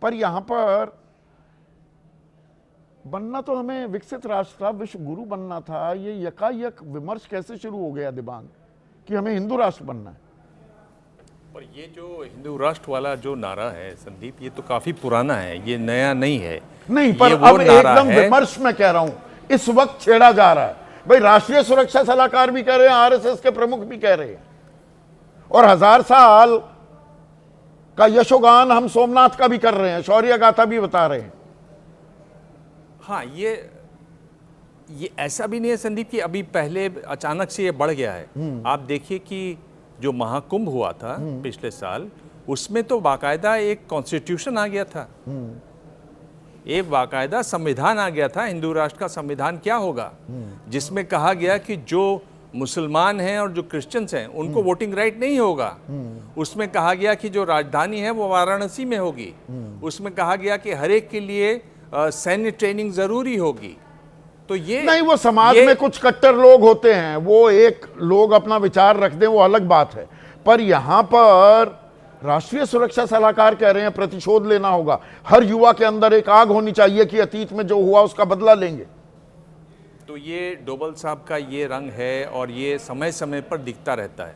पर यहां पर बनना तो हमें विकसित राष्ट्र था, विश्व गुरु बनना था। ये यकायक विमर्श कैसे शुरू हो गया दिबांग कि हमें हिंदू राष्ट्र बनना है? और ये जो हिंदू राष्ट्र वाला जो नारा है संदीप, ये तो काफी पुराना है, ये नया नहीं है। नहीं, पर अब एकदम विमर्श में कह रहा हूं, इस वक्त छेड़ा जा रहा है। भाई राष्ट्रीय सुरक्षा सलाहकार भी कह रहे हैं, आरएसएस के प्रमुख भी कह रहे हैं, और 1000 साल का यशोगान हम सोमनाथ का भी कर रहे हैं, शौर्य गाथा भी बता रहे हैं। हाँ, ये ऐसा भी नहीं है संदीप कि अभी पहले अचानक से ये बढ़ गया है। आप देखिए कि जो महाकुंभ हुआ था पिछले साल, उसमें तो बाकायदा एक कॉन्स्टिट्यूशन आ गया था, एक बाकायदा संविधान आ गया था। हिंदू राष्ट्र का संविधान क्या होगा, जिसमें कहा गया कि जो मुसलमान हैं और जो क्रिश्चियंस हैं उनको वोटिंग राइट नहीं होगा। उसमें कहा गया कि जो राजधानी है वो वाराणसी में होगी। उसमें कहा गया कि हर एक के लिए सैन्य ट्रेनिंग जरूरी होगी। तो ये नहीं, वो समाज में कुछ कट्टर लोग होते हैं, वो एक लोग अपना विचार रख दें, वो अलग बात है। पर यहां पर राष्ट्रीय सुरक्षा सलाहकार कह रहे हैं प्रतिशोध लेना होगा, हर युवा के अंदर एक आग होनी चाहिए कि अतीत में जो हुआ उसका बदला लेंगे। तो ये डोभाल साहब का ये रंग है और ये समय समय पर दिखता रहता है।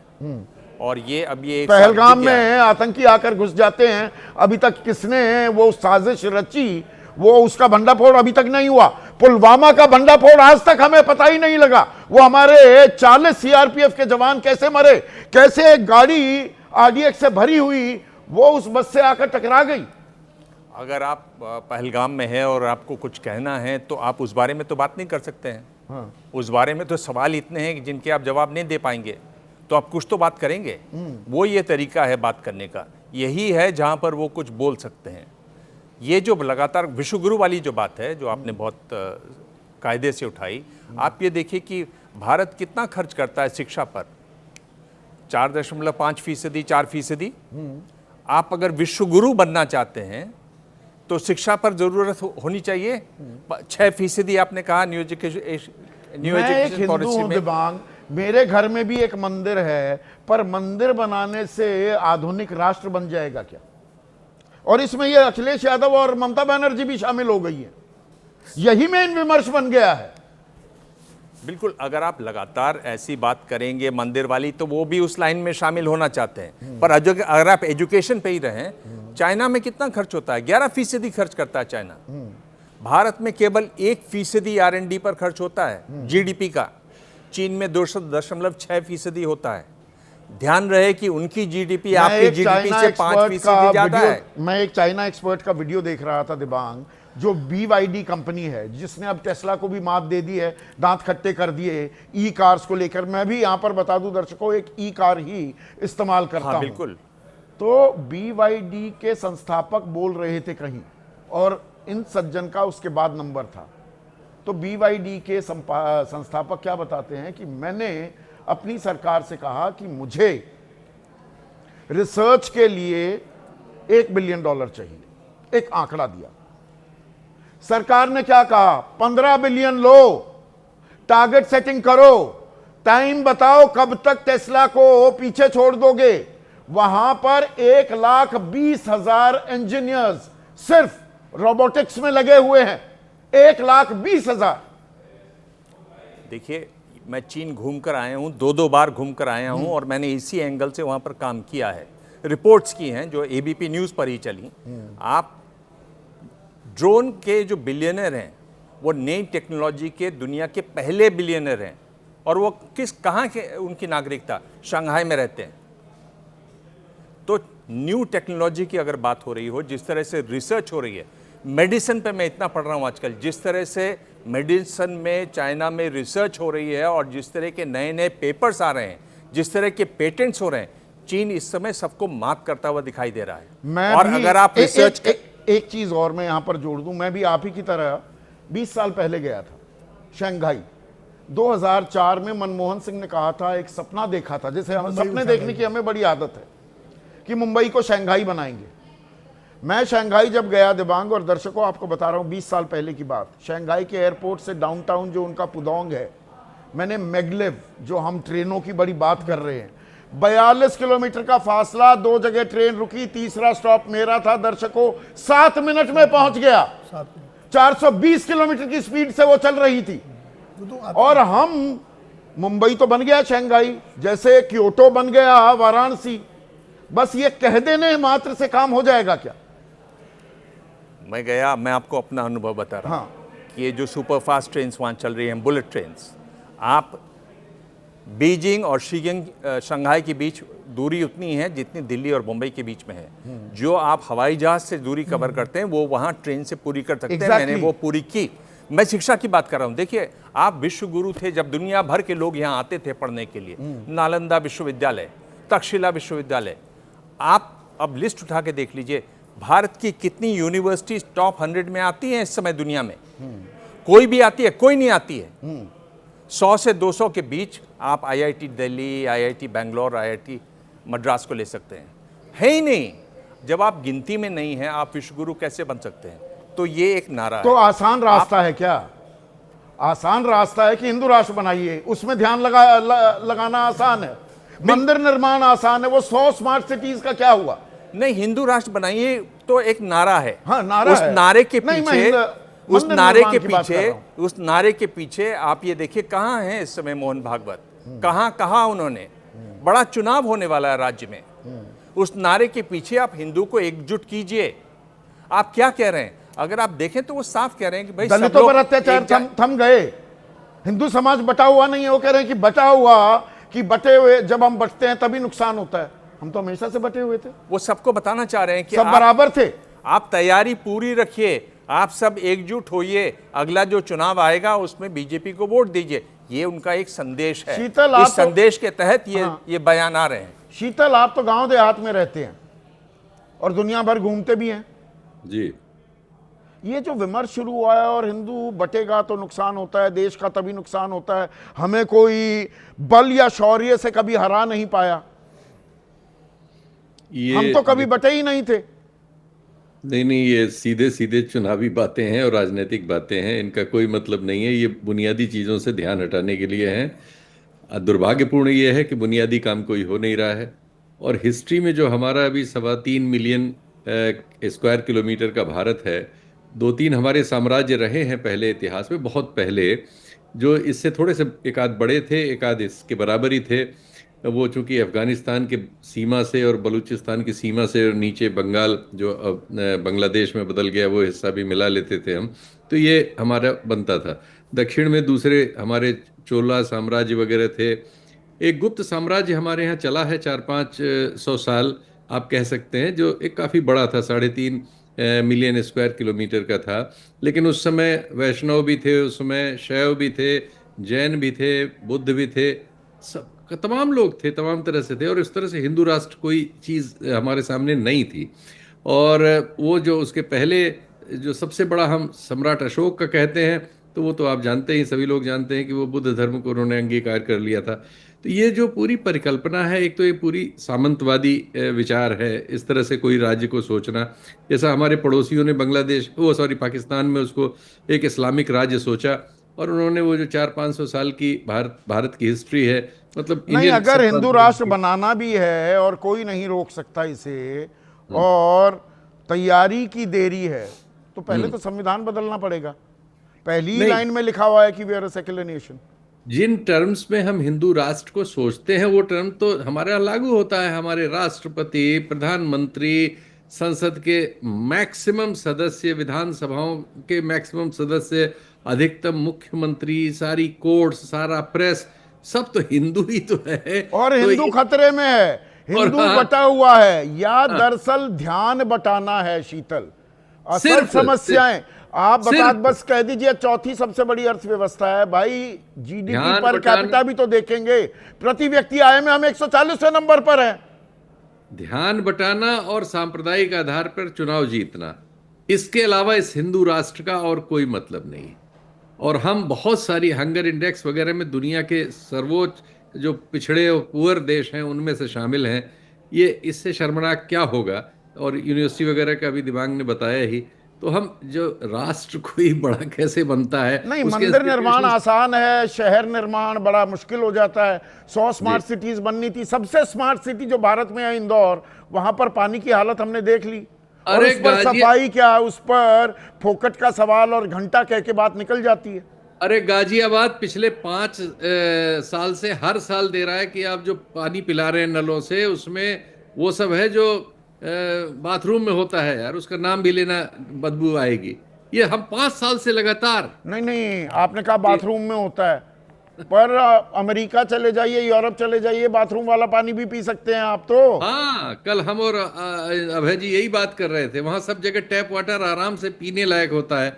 और ये अब ये पहलगाम में आतंकी आकर घुस जाते हैं, अभी तक किसने वो साजिश रची, वो उसका भंडाफोड़ अभी तक नहीं हुआ। पुलवामा का भंडाफोड़ आज तक हमें पता ही नहीं लगा। वो हमारे 40 सीआरपीएफ के जवान कैसे मरे, कैसे एक गाड़ी आरडीएक्स से भरी हुई वो उस बस से आकर टकरा गई। अगर आप पहलगाम में है और आपको कुछ कहना है तो आप उस बारे में तो बात नहीं कर सकते हैं। हाँ। उस बारे में तो सवाल इतने हैं जिनके आप जवाब नहीं दे पाएंगे, तो आप कुछ तो बात करेंगे। वो ये तरीका है बात करने का, यही है जहां पर वो कुछ बोल सकते हैं। ये जो लगातार विश्वगुरु वाली जो बात है, जो आपने बहुत कायदे से उठाई, आप ये देखिए कि भारत कितना खर्च करता है शिक्षा पर, 4.5%, 4%। आप अगर विश्वगुरु बनना चाहते हैं तो शिक्षा पर जरूरत होनी चाहिए 6%। आपने कहा न्यू एजुकेशन पॉलिसी में। दिबांग, मेरे घर में भी एक मंदिर है, पर मंदिर बनाने से आधुनिक राष्ट्र बन जाएगा क्या? और इसमें ये अखिलेश यादव और ममता बनर्जी भी शामिल हो गई है, यही मेन विमर्श बन गया है। बिल्कुल, अगर आप लगातार ऐसी बात करेंगे मंदिर वाली, तो वो भी उस लाइन में शामिल होना चाहते हैं। पर अगर आप एजुकेशन पे ही रहें, चाइना में कितना खर्च होता है? 11% खर्च करता है चाइना। भारत में केवल 1% R&D पर खर्च होता है जीडीपी का। चीन में 2.6% होता है। ध्यान रहे कि उनकी जीडीपी आपकी जीडीपी से 5% ज्यादा है। मैं एक चाइना एक्सपर्ट का वीडियो देख रहा था दिबांग, जो BYD कंपनी है, जिसने अब टेस्ला को भी मात दे दी है, दांत खट्टे कर दिए ई कार्स को लेकर। मैं भी यहां पर बता दूं दर्शकों, एक ई कार ही इस्तेमाल करता हूं। बिल्कुल। तो BYD के संस्थापक बोल रहे थे कहीं, और इन सज्जन का उसके बाद नंबर था। तो BYD के संस्थापक क्या बताते हैं कि मैंने अपनी सरकार से कहा कि मुझे रिसर्च के लिए $1 बिलियन चाहिए, एक आंकड़ा दिया। सरकार ने क्या कहा? 15 बिलियन लो, टारगेट सेटिंग करो, टाइम बताओ कब तक टेस्ला को पीछे छोड़ दोगे। वहां पर 1,20,000 इंजीनियर्स सिर्फ रोबोटिक्स में लगे हुए हैं, 1,20,000। देखिए, मैं चीन घूमकर आया हूं, 2 बार घूमकर आया हूं, और मैंने इसी एंगल से वहां पर काम किया है, रिपोर्ट्स की हैं जो ABP न्यूज पर ही चली। आप ड्रोन के जो बिलियनर हैं, वो नई टेक्नोलॉजी के दुनिया के पहले बिलियनर हैं, और वो कहाँ के उनकी नागरिकता? शंघाई में रहते हैं। तो न्यू टेक्नोलॉजी की अगर बात हो रही हो, जिस तरह से रिसर्च हो रही है मेडिसिन पे, मैं इतना पढ़ रहा हूँ आजकल, जिस तरह से मेडिसिन में चाइना में रिसर्च हो रही है, और जिस तरह के नए नए पेपर्स आ रहे हैं, जिस तरह के पेटेंट्स हो रहे हैं, चीन इस समय सबको मात करता हुआ दिखाई दे रहा है। और अगर आप रिसर्च एक चीज और मैं यहां पर जोड़ दूं, मैं भी आप ही की तरह 20 साल पहले गया था शंघाई। 2004 में मनमोहन सिंह ने कहा था, एक सपना देखा था, जैसे हम सपने देखने की हमें बड़ी आदत है, कि मुंबई को शंघाई बनाएंगे। मैं शंघाई जब गया दिबांग, और दर्शकों आपको बता रहा हूं 20 साल पहले की बात, शंघाई के एयरपोर्ट से डाउनटाउन जो उनका पुदोंग है, मैंने मैगलेव, जो हम ट्रेनों की बड़ी बात कर रहे हैं, 42 किलोमीटर का फासला, 2 जगह ट्रेन रुकी, तीसरा स्टॉप मेरा था दर्शकों, 7 मिनट में पहुंच गया। 420 किलोमीटर की स्पीड से वो चल रही थी। और हम, मुंबई तो बन गया शंघाई, जैसे क्योटो बन गया वाराणसी, बस ये कह देने मात्र से काम हो जाएगा क्या? मैं गया, मैं आपको अपना अनुभव बता रहा हूँ कि ये जो सुपर फास्ट ट्रेन वहाँ चल रही हैं, बुलेट ट्रेन्स, आप बीजिंग और शंघाई के बीच दूरी उतनी है जितनी दिल्ली और मुंबई के बीच में है। जो आप हवाई जहाज से दूरी कवर करते हैं वो वहाँ ट्रेन से पूरी कर सकते हैं। मैंने वो पूरी की। मैं शिक्षा की बात कर रहा हूँ। देखिए, आप विश्व गुरु थे जब दुनिया भर के लोग यहाँ आते थे पढ़ने के लिए। नालंदा विश्वविद्यालय, तक्षशिला विश्वविद्यालय, आप अब लिस्ट उठा के देख लीजिए, भारत की कितनी यूनिवर्सिटीज टॉप 100 में आती हैं इस समय दुनिया में? कोई भी आती है? कोई नहीं आती है। 100 से 200 के बीच आप IIT Delhi, IIT Bangalore, IIT Madras को ले सकते हैं। है ही नहीं। जब आप गिनती में नहीं हैं, आप विश्वगुरु कैसे बन सकते हैं? तो ये एक नारा तो है। आसान रास्ता है क्या? आसान रास्ता है कि हिंदू राष्ट्र बनाइए, उसमें ध्यान लगाना आसान है, मंदिर निर्माण आसान है। वो 100 स्मार्ट सिटीज का क्या हुआ? नहीं, हिंदू राष्ट्र बनाइए तो एक नारा है। हाँ, नारा उस है। नारे के नहीं, पीछे, उस मंदिर नारे निर्माण के की बात कर पीछे, रहा हूं। उस नारे के पीछे आप ये देखिए कहाँ हैं इस समय मोहन भागवत, कहाँ कहाँ उन्होंने, बड़ा चुनाव होने वाला है राज्य में। उस नारे के पीछे आप हिंदू को एकजुट कीजिए। आप क्या कह रहे हैं? अगर आप देखें तो वो साफ कह रहे हैं कि भाई दलितों पर अत्याचार थम गए, हिंदू समाज बटा हुआ नहीं है। वो कह रहे हैं कि बटा हुआ, कि बटे हुए, जब हम बटते हैं तभी नुकसान होता है। हम तो हमेशा से बटे हुए थे। वो सबको बताना चाह रहे हैं कि सब बराबर थे। आप तैयारी पूरी रखिए, आप सब एकजुट होइए, अगला जो चुनाव आएगा उसमें बीजेपी को वोट दीजिए। ये उनका एक संदेश है। शीतल, इस संदेश के तहत ये बयान आ रहे हैं। शीतल, आप तो गांव देहात में रहते हैं और दुनिया भर घूमते भी हैं जी। ये जो विमर्श शुरू हुआ है, और हिंदू बटेगा तो नुकसान होता है, देश का तभी नुकसान होता है, हमें कोई बल या शौर्य से कभी हरा नहीं पाया, हम तो कभी बटे ही नहीं थे। नहीं, ये सीधे सीधे चुनावी बातें हैं और राजनीतिक बातें हैं, इनका कोई मतलब नहीं है। ये बुनियादी चीज़ों से ध्यान हटाने के लिए हैं। दुर्भाग्यपूर्ण ये है कि बुनियादी काम कोई हो नहीं रहा है। और हिस्ट्री में जो हमारा अभी 3.25 मिलियन स्क्वायर किलोमीटर का भारत है, 2-3 हमारे साम्राज्य रहे हैं पहले इतिहास में, बहुत पहले, जो इससे थोड़े से एक आध बड़े थे, एक आध इसके बराबर ही थे। वो चूंकि अफ़गानिस्तान के सीमा से और बलूचिस्तान की सीमा से और नीचे बंगाल जो अब बांग्लादेश में बदल गया, वो हिस्सा भी मिला लेते थे हम, तो ये हमारा बनता था। दक्षिण में दूसरे हमारे चोला साम्राज्य वगैरह थे। एक गुप्त साम्राज्य हमारे यहाँ चला है 400-500 साल आप कह सकते हैं, जो एक काफ़ी बड़ा था, 3.5 मिलियन स्क्वायर किलोमीटर का था। लेकिन उस समय वैष्णव भी थे, उस समय शैव भी थे, जैन भी थे, बुद्ध भी थे, सब तमाम लोग थे, तमाम तरह से थे। और इस तरह से हिंदू राष्ट्र कोई चीज़ हमारे सामने नहीं थी। और वो जो उसके पहले जो सबसे बड़ा हम सम्राट अशोक का कहते हैं, तो वो तो आप जानते ही, सभी लोग जानते हैं कि वो बुद्ध धर्म को उन्होंने अंगीकार कर लिया था। तो ये जो पूरी परिकल्पना है, एक तो ये पूरी सामंतवादी विचार है, इस तरह से कोई राज्य को सोचना, जैसा हमारे पड़ोसियों ने पाकिस्तान में उसको एक इस्लामिक राज्य सोचा, और उन्होंने वो जो 400-500 साल की भारत की हिस्ट्री है, मतलब नहीं, अगर हिंदू राष्ट्र बनाना भी है और कोई नहीं रोक सकता इसे, और तैयारी की देरी है, तो पहले तो संविधान बदलना पड़ेगा। पहली लाइन में लिखा हुआ है कि we are a secular nation. जिन टर्म्स में हम हिंदू राष्ट्र को सोचते हैं, वो टर्म तो हमारे यहाँ लागू होता है। हमारे राष्ट्रपति, प्रधानमंत्री, संसद के मैक्सिमम सदस्य, विधानसभाओं के मैक्सिमम सदस्य, अधिकतम मुख्यमंत्री, सारी कोर्ट्स, सारा प्रेस, सब तो हिंदू ही तो है। और तो हिंदू खतरे में है, हिंदू बटा हुआ है, या दरअसल ध्यान बटाना है शीतल। असल समस्याएं आप बस कह दीजिए, चौथी सबसे बड़ी अर्थव्यवस्था है भाई, जीडीपी पर कैपिटा भी तो देखेंगे, प्रति व्यक्ति आय में हम 140वें नंबर पर हैं। ध्यान बटाना और सांप्रदायिक आधार पर चुनाव जीतना, इसके अलावा इस हिंदू राष्ट्र का और कोई मतलब नहीं। और हम बहुत सारी हंगर इंडेक्स वगैरह में दुनिया के सर्वोच्च जो पिछड़े और पुअर देश हैं उनमें से शामिल हैं। ये इससे शर्मनाक क्या होगा। और यूनिवर्सिटी वगैरह का भी दिमाग ने बताया ही, तो हम जो राष्ट्र कोई बड़ा कैसे बनता है, नहीं, उसके मंदिर निर्माण aspirations- आसान है, शहर निर्माण बड़ा मुश्किल हो जाता है। 100 स्मार्ट सिटीज बननी थी। सबसे स्मार्ट सिटी जो भारत में है इंदौर, वहां पर पानी की हालत हमने देख ली। और अरे उस पर सफाई क्या, उस पर फोकट का सवाल और घंटा कह के बात निकल जाती है। अरे गाजियाबाद पिछले 5 साल से हर साल दे रहा है कि आप जो पानी पिला रहे हैं नलों से, उसमें वो सब है जो बाथरूम में होता है यार, उसका नाम भी लेना बदबू आएगी। ये हम 5 साल से लगातार। नहीं नहीं, आपने कहा बाथरूम में होता है, पर अमेरिका चले जाइए, यूरोप चले जाइए, बाथरूम वाला पानी भी पी सकते हैं आप तो। हाँ, कल हम और अभय जी यही बात कर रहे थे, वहां सब जगह टैप वाटर आराम से पीने लायक होता है।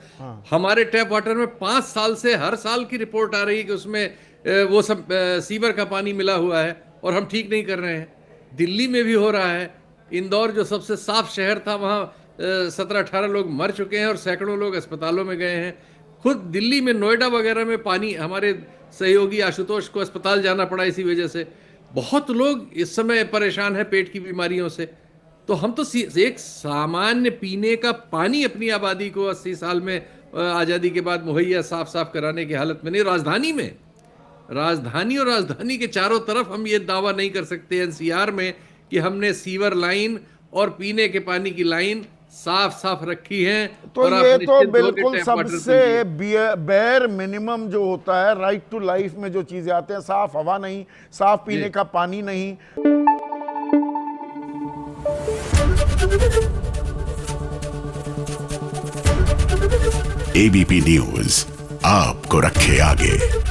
हमारे टैप वाटर में 5 साल से हर साल की रिपोर्ट आ रही है कि उसमें वो सब सीवर का पानी मिला हुआ है, और हम ठीक नहीं कर रहे हैं। दिल्ली में भी हो रहा है। इंदौर जो सबसे साफ शहर था, वहाँ 17-18 लोग मर चुके हैं और सैकड़ों लोग अस्पतालों में गए हैं। खुद दिल्ली में, नोएडा वगैरह में पानी, हमारे सहयोगी आशुतोष को अस्पताल जाना पड़ा इसी वजह से। बहुत लोग इस समय परेशान हैं पेट की बीमारियों से। तो हम तो एक सामान्य पीने का पानी अपनी आबादी को 80 साल में आज़ादी के बाद मुहैया साफ साफ कराने की हालत में नहीं। राजधानी में, राजधानी और राजधानी के चारों तरफ हम ये दावा नहीं कर सकते एनसीआर में कि हमने सीवर लाइन और पीने के पानी की लाइन साफ साफ रखी है। तो और आप ये तो निश्चिंत होकर बिल्कुल टैप वाटर सबसे पीजिए। बेयर मिनिमम जो होता है, राइट टू लाइफ में जो चीजें आते हैं, साफ हवा नहीं, साफ पीने का पानी नहीं। एबीपी न्यूज आपको रखे आगे।